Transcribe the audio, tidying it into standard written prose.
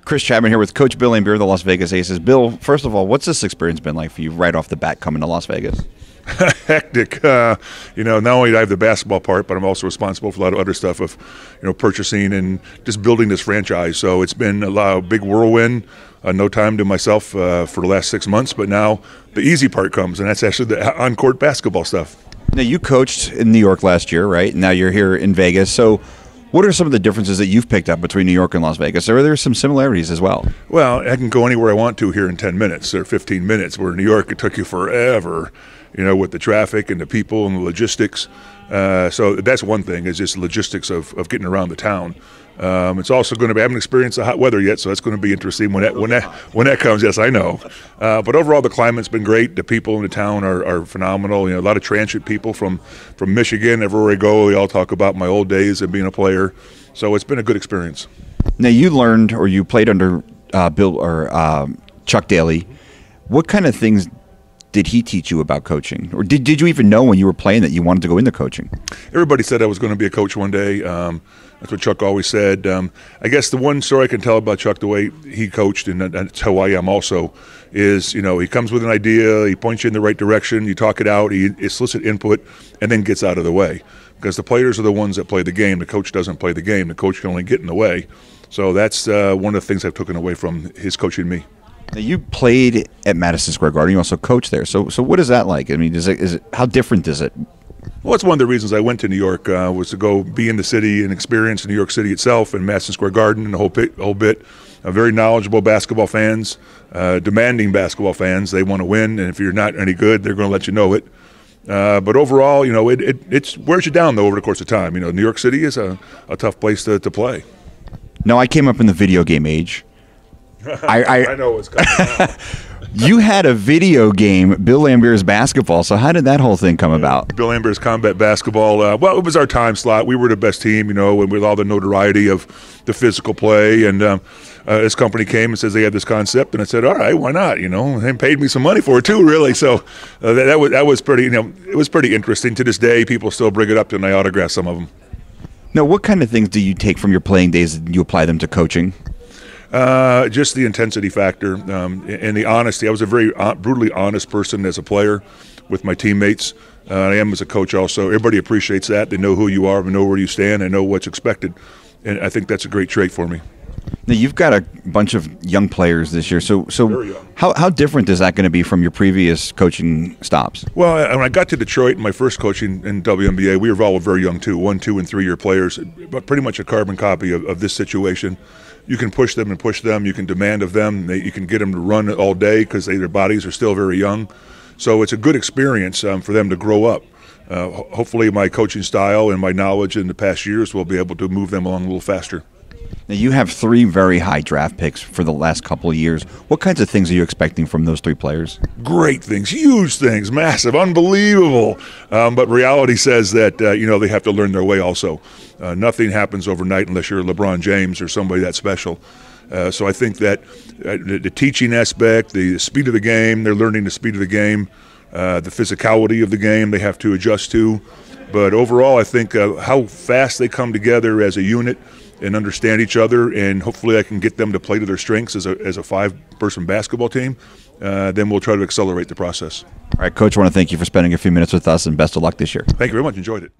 Chris Chapman here with Coach Bill Laimbeer of the Las Vegas Aces. Bill, first of all, what's this experience been like for you right off the bat coming to Las Vegas? Hectic. Not only do I have the basketball part, but I'm also responsible for a lot of other stuff of, purchasing and just building this franchise. So it's been a big whirlwind. No time to myself for the last 6 months, but now the easy part comes, and that's actually the on-court basketball stuff. Now, you coached in New York last year, right? Now you're here in Vegas. So what are some of the differences that you've picked up between New York and Las Vegas? Or are there some similarities as well? Well, I can go anywhere I want to here in 10 minutes or 15 minutes, where in New York it took you forever, with the traffic and the people and the logistics. So that's one thing, is just logistics of getting around the town. It's also going to be, I haven't experienced the hot weather yet, so that's going to be interesting when that comes. Yes, I know. But overall, the climate's been great. The people in the town are phenomenal. A lot of transient people from Michigan. Everywhere I go, they all talk about my old days and being a player. So it's been a good experience. Now, you learned, or you played under Bill or Chuck Daly. What kind of things did he teach you about coaching? Or did you even know when you were playing that you wanted to go into coaching? Everybody said I was going to be a coach one day. That's what Chuck always said. I guess the one story I can tell about Chuck, the way he coached, and that's how I am also, is, he comes with an idea, he points you in the right direction, you talk it out, he solicits input, and then gets out of the way. Because the players are the ones that play the game. The coach doesn't play the game. The coach can only get in the way. So that's one of the things I've taken away from his coaching me. Now, you played at Madison Square Garden. You also coached there. So what is that like? I mean, is it how different is it? Well, it's one of the reasons I went to New York, was to go be in the city and experience New York City itself and Madison Square Garden and the whole bit. Very knowledgeable basketball fans, demanding basketball fans. They want to win, and if you're not any good, they're going to let you know it. But overall, it wears you down, though, over the course of time. New York City is a tough place to play. No, I came up in the video game age. I know what's coming. You had a video game, Bill Laimbeer's basketball. So how did that whole thing come about? Bill Laimbeer's combat basketball. Well, it was our time slot. We were the best team, and with all the notoriety of the physical play. And this company came and says they had this concept, and I said, all right, why not? And paid me some money for it too, really. So that was pretty. It was pretty interesting. To this day, people still bring it up, and I autograph some of them. Now, what kind of things do you take from your playing days and you apply them to coaching? Just the intensity factor and the honesty. I was a very brutally honest person as a player with my teammates. I am as a coach also. Everybody appreciates that. They know who you are, they know where you stand, they know what's expected. And I think that's a great trait for me. Now, you've got a bunch of young players this year. So how different is that going to be from your previous coaching stops? Well, when I got to Detroit, my first coaching in WNBA, we were all very young too, 1, 2, and 3 year players, but pretty much a carbon copy of this situation. You can push them and push them. You can demand of them. You can get them to run all day because their bodies are still very young. So it's a good experience for them to grow up. Hopefully my coaching style and my knowledge in the past years will be able to move them along a little faster. Now, you have 3 very high draft picks for the last couple of years. What kinds of things are you expecting from those 3 players? Great things, huge things, massive, unbelievable. But reality says that, they have to learn their way also. Nothing happens overnight unless you're LeBron James or somebody that special. So I think that the teaching aspect, the speed of the game, they're learning the speed of the game, the physicality of the game they have to adjust to. But overall, I think how fast they come together as a unit and understand each other, and hopefully I can get them to play to their strengths as a 5-person basketball team, then we'll try to accelerate the process. All right, Coach, I want to thank you for spending a few minutes with us, and best of luck this year. Thank you very much. Enjoyed it.